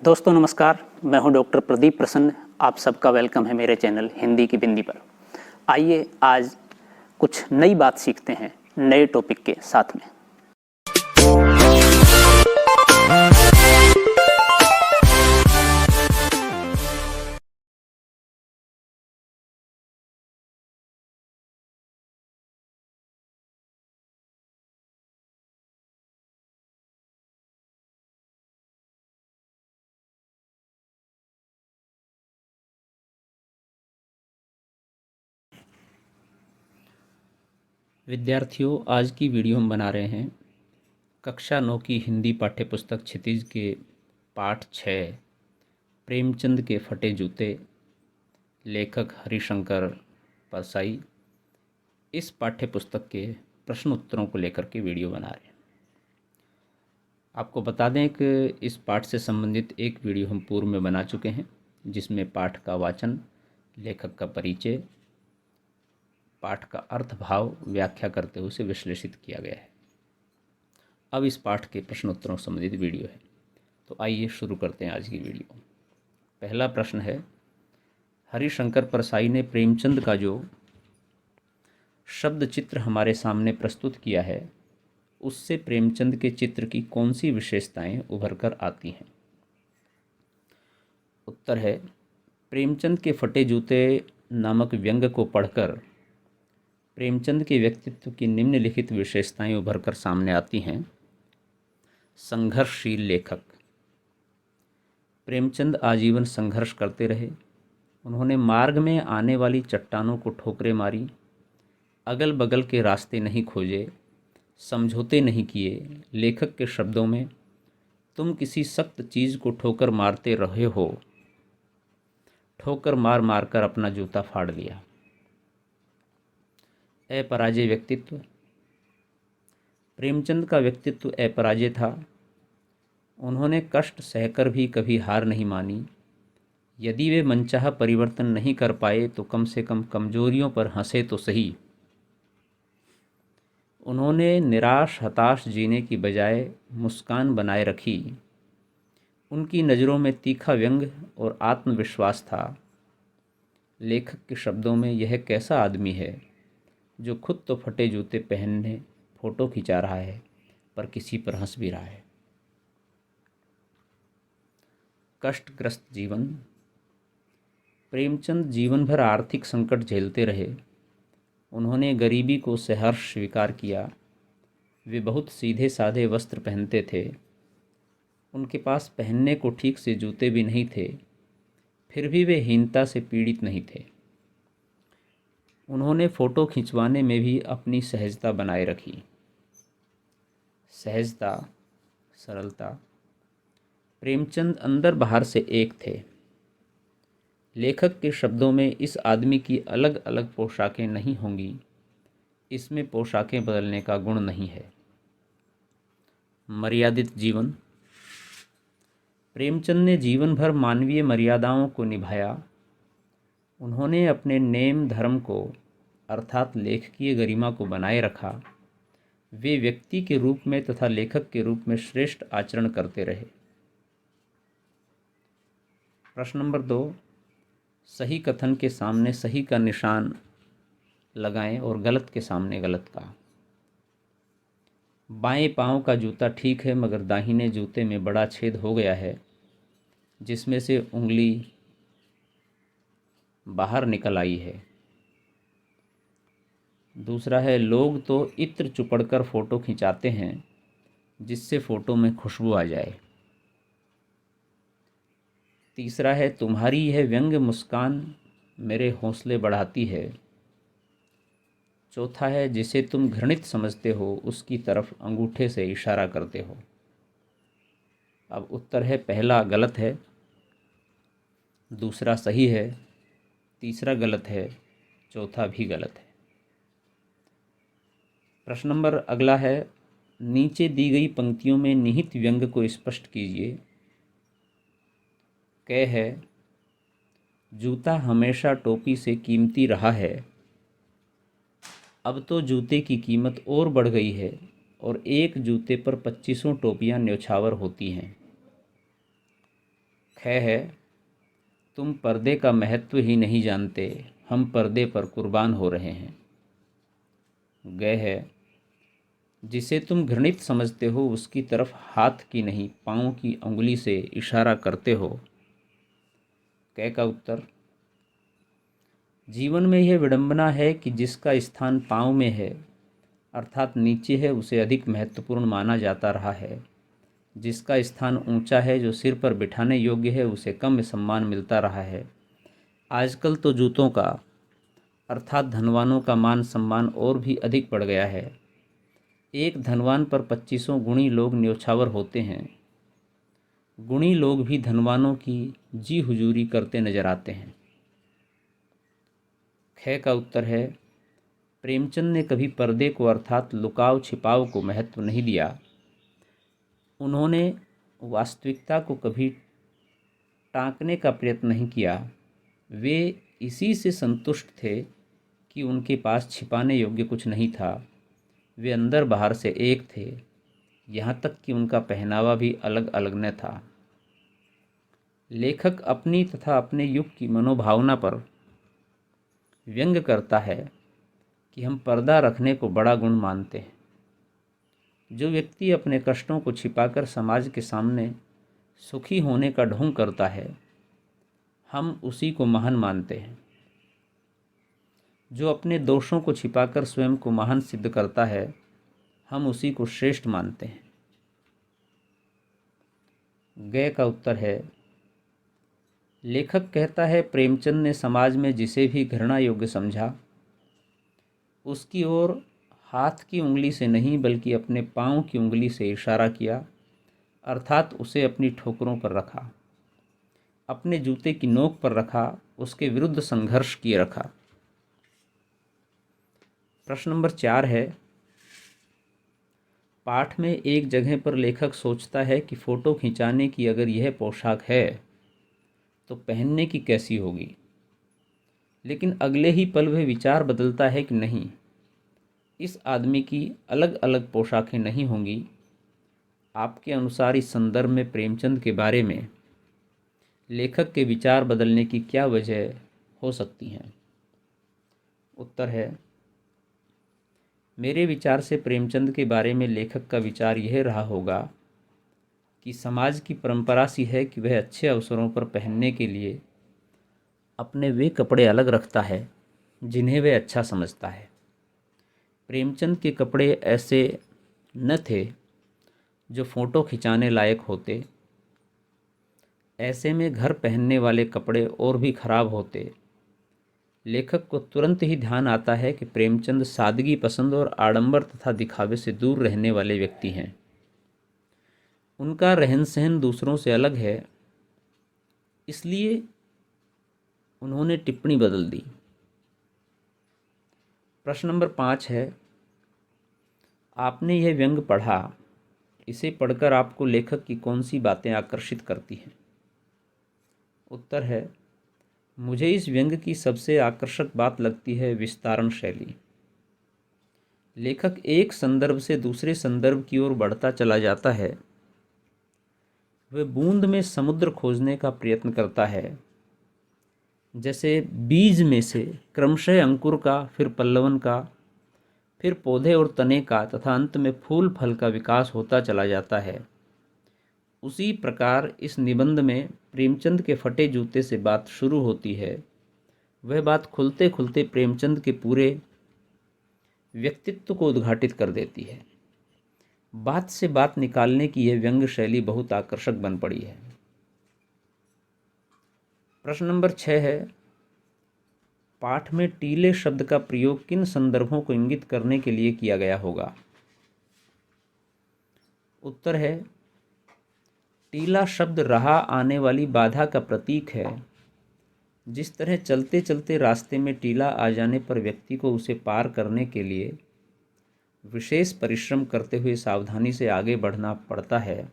दोस्तों नमस्कार, मैं हूं डॉक्टर प्रदीप प्रसन्न। आप सबका वेलकम है मेरे चैनल हिंदी की बिंदी पर। आइए आज कुछ नई बात सीखते हैं नए टॉपिक के साथ में। विद्यार्थियों, आज की वीडियो हम बना रहे हैं कक्षा 9 की हिंदी पाठ्यपुस्तक क्षितिज के पाठ 6 प्रेमचंद के फटे जूते, लेखक हरिशंकर परसाई। इस पाठ्यपुस्तक के प्रश्न उत्तरों को लेकर के वीडियो बना रहे हैं। आपको बता दें कि इस पाठ से संबंधित एक वीडियो हम पूर्व में बना चुके हैं, जिसमें पाठ का वाचन, लेखक का परिचय, पाठ का अर्थ भाव व्याख्या करते हुए उसे विश्लेषित किया गया है। अब इस पाठ के प्रश्नोत्तरों से संबंधित वीडियो है, तो आइए शुरू करते हैं आज की वीडियो। पहला प्रश्न है, हरिशंकर परसाई ने प्रेमचंद का जो शब्द चित्र हमारे सामने प्रस्तुत किया है, उससे प्रेमचंद के चित्र की कौन सी विशेषताएं उभर कर आती हैं? उत्तर है, प्रेमचंद के फटे जूते नामक व्यंग्य को पढ़कर प्रेमचंद के व्यक्तित्व की निम्नलिखित विशेषताएं उभर कर सामने आती हैं। संघर्षशील लेखक। प्रेमचंद आजीवन संघर्ष करते रहे। उन्होंने मार्ग में आने वाली चट्टानों को ठोकरें मारी, अगल बगल के रास्ते नहीं खोजे, समझौते नहीं किए। लेखक के शब्दों में, तुम किसी सख्त चीज़ को ठोकर मारते रहे हो, ठोकर मार मार कर अपना जूता फाड़ लिया। अपराजय व्यक्तित्व। प्रेमचंद का व्यक्तित्व अपराजय था। उन्होंने कष्ट सहकर भी कभी हार नहीं मानी। यदि वे मनचाहा परिवर्तन नहीं कर पाए तो कम से कम कमजोरियों पर हंसे तो सही। उन्होंने निराश हताश जीने की बजाय मुस्कान बनाए रखी। उनकी नज़रों में तीखा व्यंग्य और आत्मविश्वास था। लेखक के शब्दों में, यह कैसा आदमी है जो खुद तो फटे जूते पहनने फ़ोटो खिंचा रहा है पर किसी पर हंस भी रहा है। कष्टग्रस्त जीवन। प्रेमचंद जीवन भर आर्थिक संकट झेलते रहे। उन्होंने गरीबी को सहर्ष स्वीकार किया। वे बहुत सीधे साधे वस्त्र पहनते थे। उनके पास पहनने को ठीक से जूते भी नहीं थे, फिर भी वे हीनता से पीड़ित नहीं थे। उन्होंने फ़ोटो खिंचवाने में भी अपनी सहजता बनाए रखी। सहजता, सरलता। प्रेमचंद अंदर बाहर से एक थे। लेखक के शब्दों में, इस आदमी की अलग अलग पोशाकें नहीं होंगी, इसमें पोशाकें बदलने का गुण नहीं है। मर्यादित जीवन। प्रेमचंद ने जीवन भर मानवीय मर्यादाओं को निभाया। उन्होंने अपने नेम धर्म को, अर्थात लेखकीय गरिमा को बनाए रखा। वे व्यक्ति के रूप में तथा लेखक के रूप में श्रेष्ठ आचरण करते रहे। प्रश्न नंबर 2, सही कथन के सामने सही का निशान लगाएं और गलत के सामने गलत का। बाएं पांव का जूता ठीक है, मगर दाहिने जूते में बड़ा छेद हो गया है, जिसमें से उंगली बाहर निकल आई है। दूसरा है, लोग तो इत्र चुपड़कर फ़ोटो खिंचाते हैं जिससे फ़ोटो में खुशबू आ जाए। तीसरा है, तुम्हारी यह व्यंग्य मुस्कान मेरे हौसले बढ़ाती है। चौथा है, जिसे तुम घृणित समझते हो उसकी तरफ अंगूठे से इशारा करते हो। अब उत्तर है, पहला गलत है, दूसरा सही है, तीसरा गलत है, चौथा भी गलत है। प्रश्न नंबर अगला है, नीचे दी गई पंक्तियों में निहित व्यंग्य को स्पष्ट कीजिए। क है, जूता हमेशा टोपी से कीमती रहा है, अब तो जूते की कीमत और बढ़ गई है और एक जूते पर 2500 टोपियां न्यौछावर होती हैं। ख है तुम पर्दे का महत्व ही नहीं जानते, हम पर्दे पर कुर्बान हो रहे हैं। ग है जिसे तुम घृणित समझते हो उसकी तरफ हाथ की नहीं पाँव की उंगली से इशारा करते हो। कै का उत्तर जीवन में यह विडंबना है कि जिसका स्थान पाँव में है अर्थात नीचे है उसे अधिक महत्वपूर्ण माना जाता रहा है। जिसका स्थान ऊंचा है जो सिर पर बिठाने योग्य है उसे कम सम्मान मिलता रहा है। आजकल तो जूतों का अर्थात धनवानों का मान सम्मान और भी अधिक बढ़ गया है। एक धनवान पर 25 गुणी लोग न्योछावर होते हैं। गुणी लोग भी धनवानों की जी हुजूरी करते नजर आते हैं। ख का उत्तर है प्रेमचंद ने कभी पर्दे को अर्थात लुकाव छिपाव को महत्व नहीं दिया। उन्होंने वास्तविकता को कभी टांकने का प्रयत्न नहीं किया। वे इसी से संतुष्ट थे कि उनके पास छिपाने योग्य कुछ नहीं था। वे अंदर बाहर से एक थे, यहाँ तक कि उनका पहनावा भी अलग अलग न था। लेखक अपनी तथा अपने युग की मनोभावना पर व्यंग करता है कि हम पर्दा रखने को बड़ा गुण मानते हैं। जो व्यक्ति अपने कष्टों को छिपाकर समाज के सामने सुखी होने का ढोंग करता है, हम उसी को महान मानते हैं। जो अपने दोषों को छिपाकर स्वयं को महान सिद्ध करता है, हम उसी को श्रेष्ठ मानते हैं। ग का उत्तर है लेखक कहता है प्रेमचंद ने समाज में जिसे भी घृणा योग्य समझा उसकी ओर हाथ की उंगली से नहीं बल्कि अपने पाँव की उंगली से इशारा किया, अर्थात उसे अपनी ठोकरों पर रखा, अपने जूते की नोक पर रखा, उसके विरुद्ध संघर्ष किए रखा। प्रश्न नंबर 4 है पाठ में एक जगह पर लेखक सोचता है कि फ़ोटो खिंचाने की अगर यह पोशाक है तो पहनने की कैसी होगी, लेकिन अगले ही पल वह विचार बदलता है कि नहीं, इस आदमी की अलग अलग पोशाकें नहीं होंगी। आपके अनुसार इस संदर्भ में प्रेमचंद के बारे में लेखक के विचार बदलने की क्या वजह हो सकती हैं? उत्तर है मेरे विचार से प्रेमचंद के बारे में लेखक का विचार यह रहा होगा कि समाज की परंपरा सी है कि वह अच्छे अवसरों पर पहनने के लिए अपने वे कपड़े अलग रखता है जिन्हें वह अच्छा समझता है। प्रेमचंद के कपड़े ऐसे न थे जो फ़ोटो खिंचाने लायक होते। ऐसे में घर पहनने वाले कपड़े और भी खराब होते। लेखक को तुरंत ही ध्यान आता है कि प्रेमचंद सादगी पसंद और आडंबर तथा दिखावे से दूर रहने वाले व्यक्ति हैं। उनका रहन सहन दूसरों से अलग है, इसलिए उन्होंने टिप्पणी बदल दी। प्रश्न नंबर 5 है आपने यह व्यंग पढ़ा, इसे पढ़कर आपको लेखक की कौन सी बातें आकर्षित करती हैं? उत्तर है मुझे इस व्यंग की सबसे आकर्षक बात लगती है विस्तारण शैली। लेखक एक संदर्भ से दूसरे संदर्भ की ओर बढ़ता चला जाता है। वह बूंद में समुद्र खोजने का प्रयत्न करता है, जैसे बीज में से क्रमशः अंकुर का, फिर पल्लवन का, फिर पौधे और तने का तथा अंत में फूल फल का विकास होता चला जाता है। उसी प्रकार इस निबंध में प्रेमचंद के फटे जूते से बात शुरू होती है। वह बात खुलते खुलते प्रेमचंद के पूरे व्यक्तित्व को उद्घाटित कर देती है। बात से बात निकालने की यह व्यंग्य शैली बहुत आकर्षक बन पड़ी है। प्रश्न नंबर 6 है पाठ में टीले शब्द का प्रयोग किन संदर्भों को इंगित करने के लिए किया गया होगा? उत्तर है टीला शब्द राह आने वाली बाधा का प्रतीक है। जिस तरह चलते चलते रास्ते में टीला आ जाने पर व्यक्ति को उसे पार करने के लिए विशेष परिश्रम करते हुए सावधानी से आगे बढ़ना पड़ता है,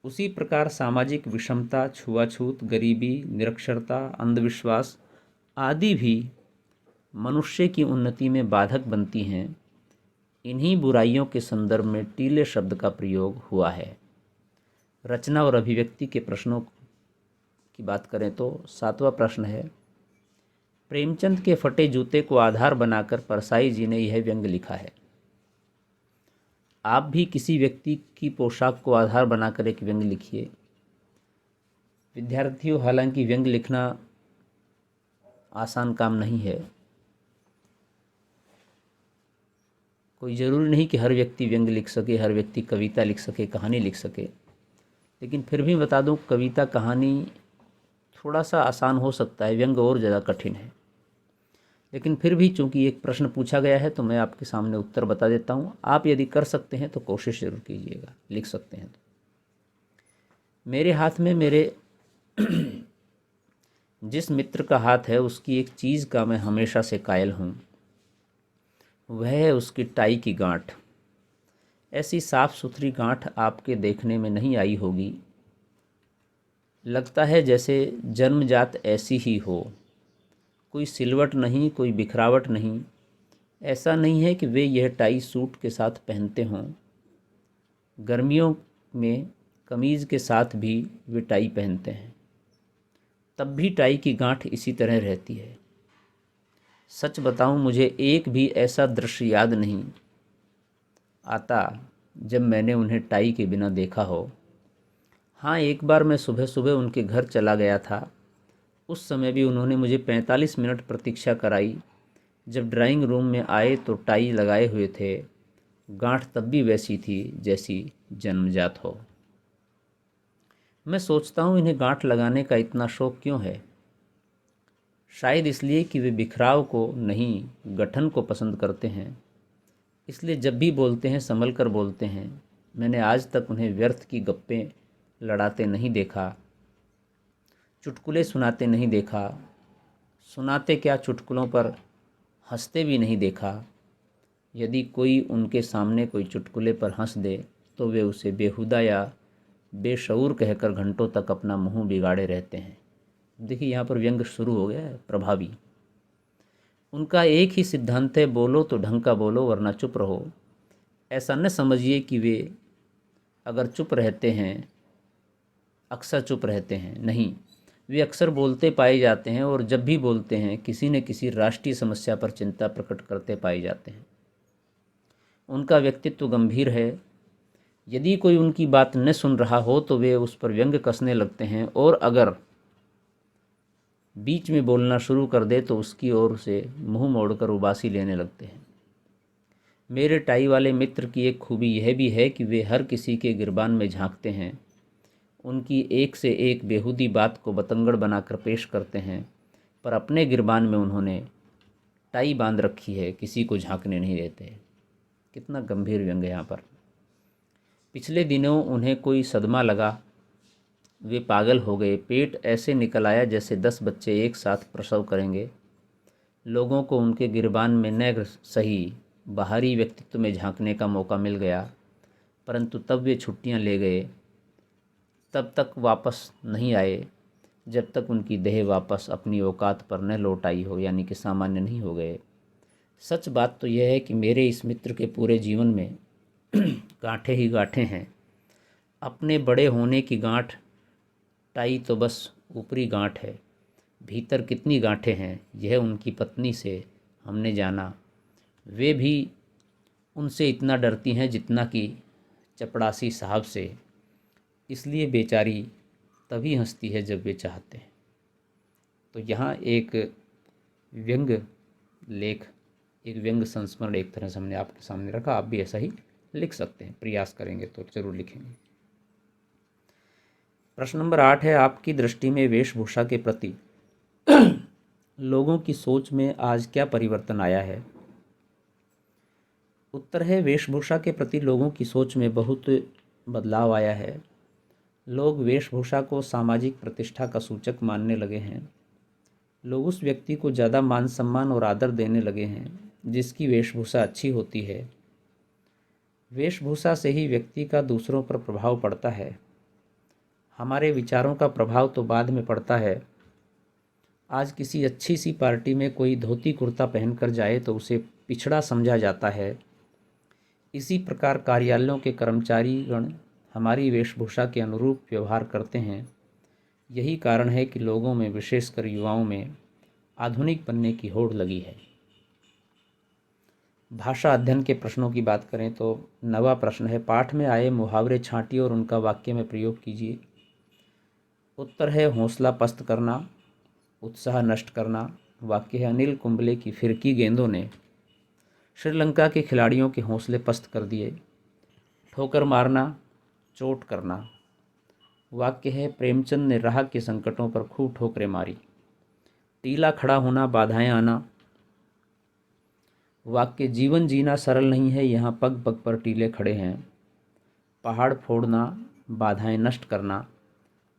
उसी प्रकार सामाजिक विषमता, छुआछूत, गरीबी, निरक्षरता, अंधविश्वास आदि भी मनुष्य की उन्नति में बाधक बनती हैं। इन्हीं बुराइयों के संदर्भ में टीले शब्द का प्रयोग हुआ है। रचना और अभिव्यक्ति के प्रश्नों की बात करें तो 7वां प्रश्न है, प्रेमचंद के फटे जूते को आधार बनाकर परसाई जी ने यह व्यंग लिखा है। आप भी किसी व्यक्ति की पोशाक को आधार बनाकर एक व्यंग लिखिए। विद्यार्थियों, हालांकि व्यंग लिखना आसान काम नहीं है। कोई ज़रूरी नहीं कि हर व्यक्ति व्यंग लिख सके, हर व्यक्ति कविता लिख सके, कहानी लिख सके। लेकिन फिर भी बता दूं, कविता कहानी थोड़ा सा आसान हो सकता है, व्यंग और ज़्यादा कठिन है। लेकिन फिर भी चूंकि एक प्रश्न पूछा गया है तो मैं आपके सामने उत्तर बता देता हूँ। आप यदि कर सकते हैं तो कोशिश ज़रूर कीजिएगा, लिख सकते हैं तो। मेरे हाथ में मेरे जिस मित्र का हाथ है उसकी एक चीज़ का मैं हमेशा से कायल हूँ, वह है उसकी टाई की गांठ। ऐसी साफ सुथरी गांठ आपके देखने में नहीं आई होगी। लगता है जैसे जन्मजात ऐसी ही हो, कोई सिलवट नहीं, कोई बिखरावट नहीं। ऐसा नहीं है कि वे यह टाई सूट के साथ पहनते हों। गर्मियों में कमीज़ के साथ भी वे टाई पहनते हैं, तब भी टाई की गांठ इसी तरह रहती है। सच बताऊं, मुझे एक भी ऐसा दृश्य याद नहीं आता जब मैंने उन्हें टाई के बिना देखा हो। हाँ, एक बार मैं सुबह सुबह उनके घर चला गया था। उस समय भी उन्होंने मुझे 45 मिनट प्रतीक्षा कराई। जब ड्राइंग रूम में आए तो टाई लगाए हुए थे। गांठ तब भी वैसी थी जैसी जन्मजात हो। मैं सोचता हूँ इन्हें गांठ लगाने का इतना शौक क्यों है। शायद इसलिए कि वे बिखराव को नहीं, गठन को पसंद करते हैं। इसलिए जब भी बोलते हैं संभल कर बोलते हैं। मैंने आज तक उन्हें व्यर्थ की गप्पें लड़ाते नहीं देखा, चुटकुले सुनाते नहीं देखा, सुनाते क्या चुटकुलों पर हंसते भी नहीं देखा। यदि कोई उनके सामने कोई चुटकुले पर हंस दे तो वे उसे बेहुदा या बेशऊर कहकर घंटों तक अपना मुंह बिगाड़े रहते हैं। देखिए, यहाँ पर व्यंग शुरू हो गया है, प्रभावी। उनका एक ही सिद्धांत है, बोलो तो ढंग का बोलो वरना चुप रहो। ऐसा न समझिए कि वे अगर चुप रहते हैं अक्सर चुप रहते हैं। नहीं, वे अक्सर बोलते पाए जाते हैं, और जब भी बोलते हैं किसी न किसी राष्ट्रीय समस्या पर चिंता प्रकट करते पाए जाते हैं। उनका व्यक्तित्व गंभीर है। यदि कोई उनकी बात न सुन रहा हो तो वे उस पर व्यंग कसने लगते हैं, और अगर बीच में बोलना शुरू कर दे तो उसकी ओर से मुंह मोड़कर उबासी लेने लगते हैं। मेरे टाई वाले मित्र की एक खूबी यह भी है कि वे हर किसी के गिरबान में झांकते हैं। उनकी एक से एक बेहूदी बात को बतंगड़ बनाकर पेश करते हैं, पर अपने गिरबान में उन्होंने टाई बांध रखी है, किसी को झांकने नहीं देते। कितना गंभीर व्यंग है यहाँ पर। पिछले दिनों उन्हें कोई सदमा लगा, वे पागल हो गए। पेट ऐसे निकल आया जैसे 10 बच्चे एक साथ प्रसव करेंगे। लोगों को उनके गिरबान में न सही बाहरी व्यक्तित्व में झांकने का मौका मिल गया, परंतु तब वे छुट्टियां ले गए। तब तक वापस नहीं आए जब तक उनकी देह वापस अपनी औकात पर न लौट आई हो, यानी कि सामान्य नहीं हो गए। सच बात तो यह है कि मेरे इस मित्र के पूरे जीवन में गांठें ही गांठें हैं। अपने बड़े होने की गांठ, टाई तो बस ऊपरी गांठ है। भीतर कितनी गांठें हैं यह उनकी पत्नी से हमने जाना। वे भी उनसे इतना डरती हैं जितना कि चपड़ासी साहब से। इसलिए बेचारी तभी हंसती है जब वे चाहते हैं। तो यहाँ एक व्यंग लेख, एक व्यंग संस्मरण एक तरह से हमने आपके सामने रखा। आप भी ऐसा ही लिख सकते हैं, प्रयास करेंगे तो जरूर लिखेंगे। प्रश्न नंबर 8 है, आपकी दृष्टि में वेशभूषा के प्रति लोगों की सोच में आज क्या परिवर्तन आया है? उत्तर है, वेशभूषा के प्रति लोगों की सोच में बहुत बदलाव आया है। लोग वेशभूषा को सामाजिक प्रतिष्ठा का सूचक मानने लगे हैं। लोग उस व्यक्ति को ज़्यादा मान सम्मान और आदर देने लगे हैं जिसकी वेशभूषा अच्छी होती है। वेशभूषा से ही व्यक्ति का दूसरों पर प्रभाव पड़ता है। हमारे विचारों का प्रभाव तो बाद में पड़ता है। आज किसी अच्छी सी पार्टी में कोई धोती कुर्ता पहनकर जाए तो उसे पिछड़ा समझा जाता है। इसी प्रकार कार्यालयों के कर्मचारीगण हमारी वेशभूषा के अनुरूप व्यवहार करते हैं। यही कारण है कि लोगों में, विशेषकर युवाओं में, आधुनिक बनने की होड़ लगी है। भाषा अध्ययन के प्रश्नों की बात करें तो नवा प्रश्न है, पाठ में आए मुहावरे छांटिए और उनका वाक्य में प्रयोग कीजिए। उत्तर है हौसला पस्त करना, उत्साह नष्ट करना। वाक्य है, अनिल कुंबले की फिरकी गेंदों ने श्रीलंका के खिलाड़ियों के हौसले पस्त कर दिए। ठोकर मारना, चोट करना। वाक्य है, प्रेमचंद ने राह के संकटों पर खूब ठोकरें मारी। टीला खड़ा होना, बाधाएं आना। वाक्य, जीवन जीना सरल नहीं है, यहाँ पग पग पर टीले खड़े हैं। पहाड़ फोड़ना, बाधाएं नष्ट करना।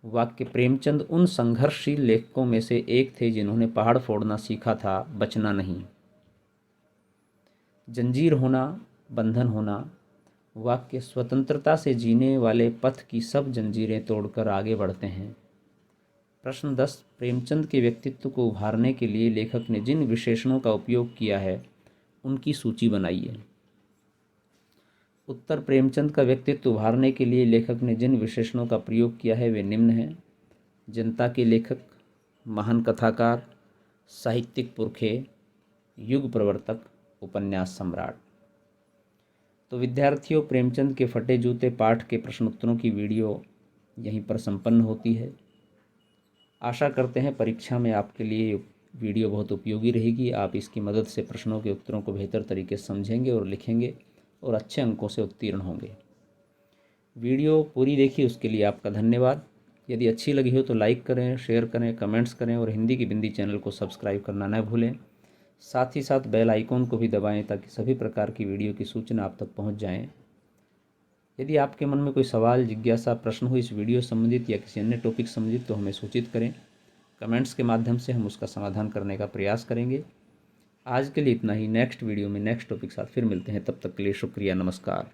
वाक्य, प्रेमचंद उन संघर्षशील लेखकों में से एक थे जिन्होंने पहाड़ फोड़ना सीखा था, बचना नहीं। जंजीर होना, बंधन होना। वाक्य, स्वतंत्रता से जीने वाले पथ की सब जंजीरें तोड़कर आगे बढ़ते हैं। प्रश्न 10, प्रेमचंद के व्यक्तित्व को उभारने के लिए लेखक ने जिन विशेषणों का उपयोग किया है उनकी सूची बनाइए। उत्तर, प्रेमचंद का व्यक्तित्व उभारने के लिए लेखक ने जिन विशेषणों का प्रयोग किया है वे निम्न हैं। जनता के लेखक, महान कथाकार, साहित्यिक पुरखे, युग प्रवर्तक, उपन्यास सम्राट। तो विद्यार्थियों, प्रेमचंद के फटे जूते पाठ के प्रश्न उत्तरों की वीडियो यहीं पर संपन्न होती है। आशा करते हैं परीक्षा में आपके लिए वीडियो बहुत उपयोगी रहेगी। आप इसकी मदद से प्रश्नों के उत्तरों को बेहतर तरीके से समझेंगे और लिखेंगे और अच्छे अंकों से उत्तीर्ण होंगे। वीडियो पूरी देखी उसके लिए आपका धन्यवाद। यदि अच्छी लगी हो तो लाइक करें, शेयर करें, कमेंट्स करें और हिंदी की बिंदी चैनल को सब्सक्राइब करना न भूलें। साथ ही साथ बेल आइकॉन को भी दबाएं ताकि सभी प्रकार की वीडियो की सूचना आप तक पहुंच जाएं। यदि आपके मन में कोई सवाल, जिज्ञासा, प्रश्न हो इस वीडियो संबंधित या किसी अन्य टॉपिक संबंधित तो हमें सूचित करें। कमेंट्स के माध्यम से हम उसका समाधान करने का प्रयास करेंगे। आज के लिए इतना ही। नेक्स्ट वीडियो में नेक्स्ट टॉपिक साथ फिर मिलते हैं। तब तक के लिए शुक्रिया, नमस्कार।